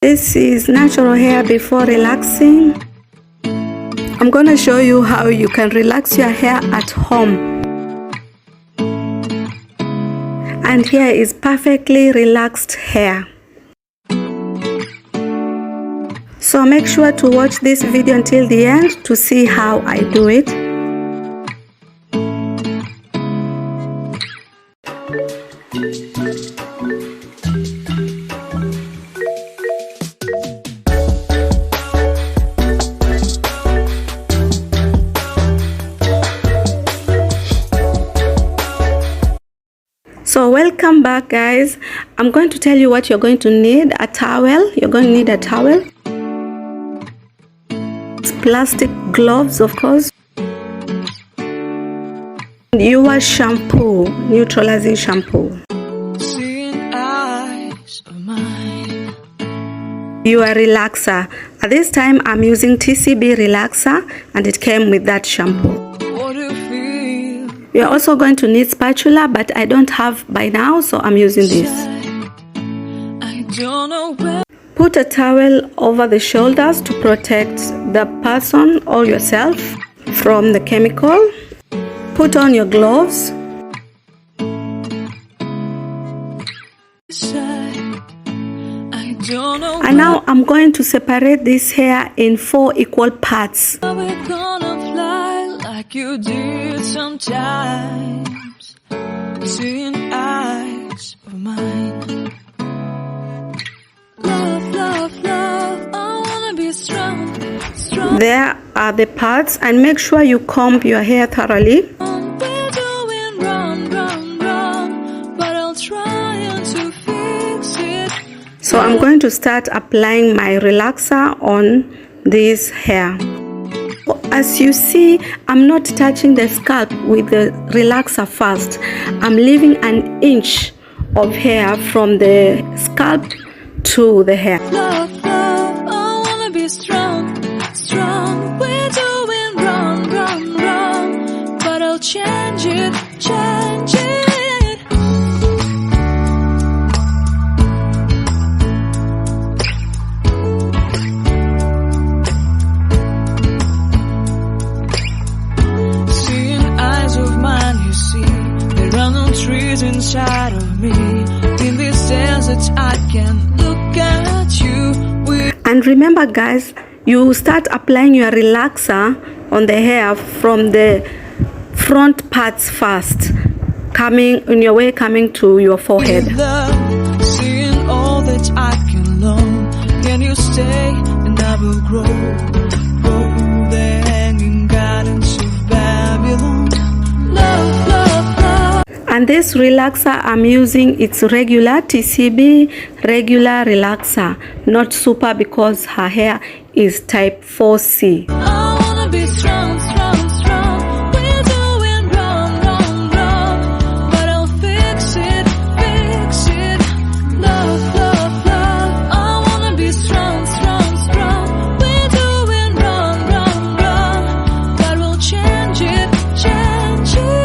This is natural hair before relaxing. I'm going to show you how you can relax your hair at home. And here is perfectly relaxed hair. So make sure to watch this video until the end to see how I do it. So welcome back, guys. I'm going to tell you what you're going to need. A towel. You're going to need a towel. Plastic gloves, of course. Your shampoo, neutralizing shampoo. Your relaxer. At this time, I'm using TCB relaxer, and it came with that shampoo. You're also going to need spatula, but I don't have by now, so I'm using this. Put a towel over the shoulders to protect the person or yourself from the chemical. Put on your gloves. And now I'm going to separate this hair in 4 equal parts. You did sometimes, seeing eyes of mine. Love, love, love, I wanna be strong, strong. There are the parts, and make sure you comb your hair thoroughly. We're doing wrong, wrong, wrong, but I'll try to fix it. So I'm going to start applying my relaxer on this hair. As you see, I'm not touching the scalp with the relaxer first. I'm leaving an inch of hair from the scalp to the hair. Love, love, I wanna be strong, strong. We're doing wrong, wrong, wrong, but I'll change it, change it. Trees inside of me. In this desert I can look at you. And remember, guys, you start applying your relaxer on the hair from the front parts first, coming on your way coming to your forehead. Love, seeing all that I can learn. Can you stay and I will grow? Grow the hanging gardens of Babylon. Love, love. And this relaxer I'm using, it's regular TCB, regular relaxer, not super, because her hair is type 4C. I wanna be strong, strong, strong. We're doing wrong, wrong, wrong, but I'll fix it, fix it. Love, love, love. I wanna be strong, strong, strong. We're doing wrong, wrong, wrong, but we'll change it, change it.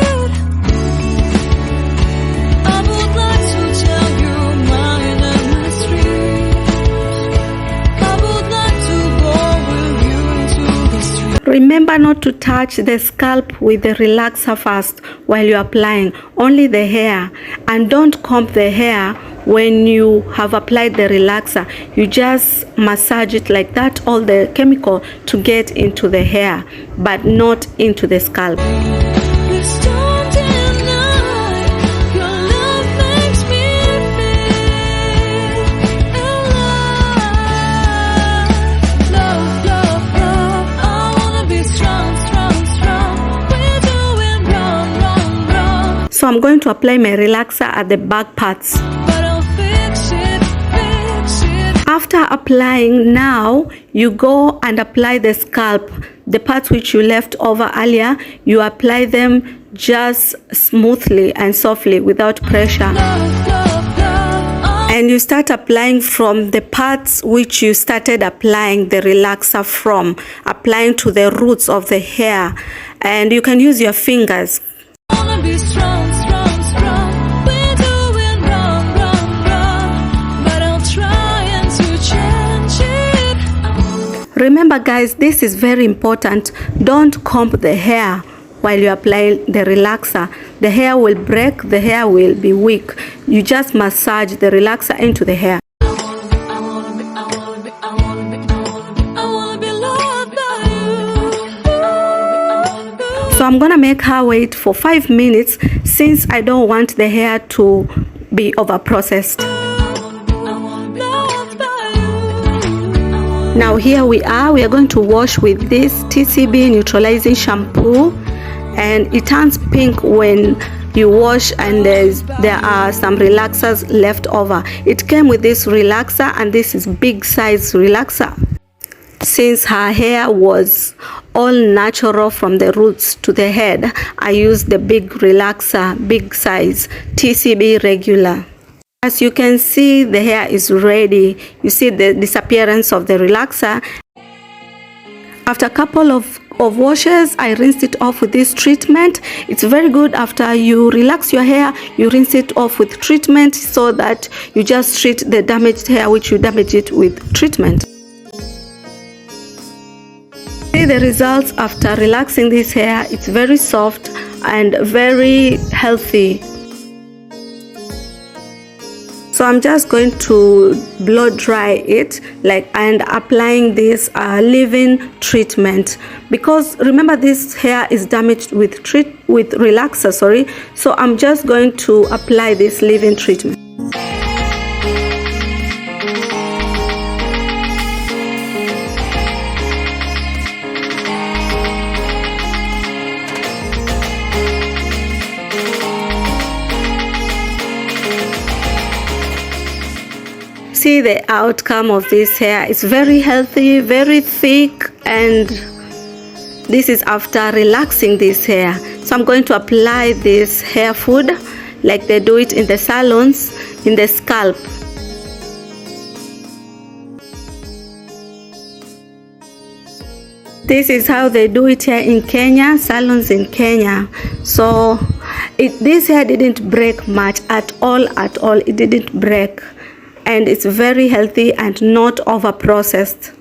Remember not to touch the scalp with the relaxer first while you're applying, only the hair. And don't comb the hair when you have applied the relaxer. You just massage it like that, all the chemical to get into the hair, but not into the scalp. So I'm going to apply my relaxer at the back parts. After applying, now you go and apply the scalp. The parts which you left over earlier, you apply them just smoothly and softly without pressure. And you start applying from the parts which you started applying the relaxer from, applying to the roots of the hair. And you can use your fingers. Be strong, strong, strong. We're doing wrong, wrong, wrong, but I'll try to change. Remember guys, this is very important. Don't comb the hair while you apply the relaxer. The hair will break, the hair will be weak. You just massage the relaxer into the hair. So I'm gonna make her wait for 5 minutes since I don't want the hair to be over processed. Now here we are going to wash with this TCB neutralizing shampoo, and it turns pink when you wash and there are some relaxers left over. It came with this relaxer, and this is big size relaxer. Since her hair was all natural from the roots to the head, I used the big relaxer, big size TCB regular. As you can see, the hair is ready. You see the disappearance of the relaxer. After a couple of washes, I rinsed it off with this treatment. It's very good after you relax your hair, you rinse it off with treatment so that you just treat the damaged hair which you damage it with treatment. See the results after relaxing this hair. It's very soft and very healthy. So I'm just going to blow dry it and applying this leave-in treatment, because remember this hair is damaged with relaxer, so I'm just going to apply this leave-in treatment. See the outcome of this hair. It's very healthy, very thick, and this is after relaxing this hair. So I'm going to apply this hair food like they do it in the salons, in the scalp. This is how they do it here in Kenya, salons in Kenya. So this hair didn't break much at all. It didn't break. And it's very healthy and not over processed.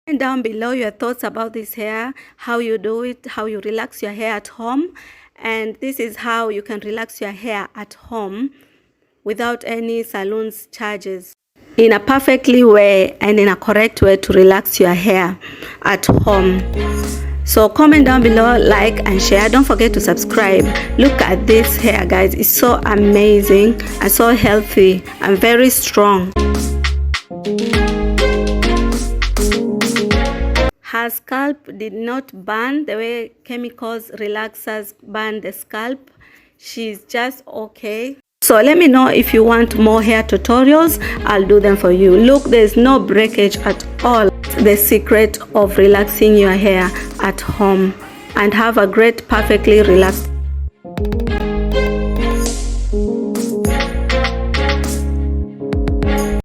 And down below your thoughts about this hair, how you do it, how you relax your hair at home. And this is how you can relax your hair at home without any salon's charges, in a perfectly way and in a correct way to relax your hair at home. So comment down below, like and share. Don't forget to subscribe. Look at this hair guys, it's so amazing and so healthy and very strong. Her scalp did not burn the way chemicals relaxers burn the scalp. She's just okay. So let me know if you want more hair tutorials. I'll do them for you. Look, there's no breakage at all. The secret of relaxing your hair at home, and have a great, perfectly relaxed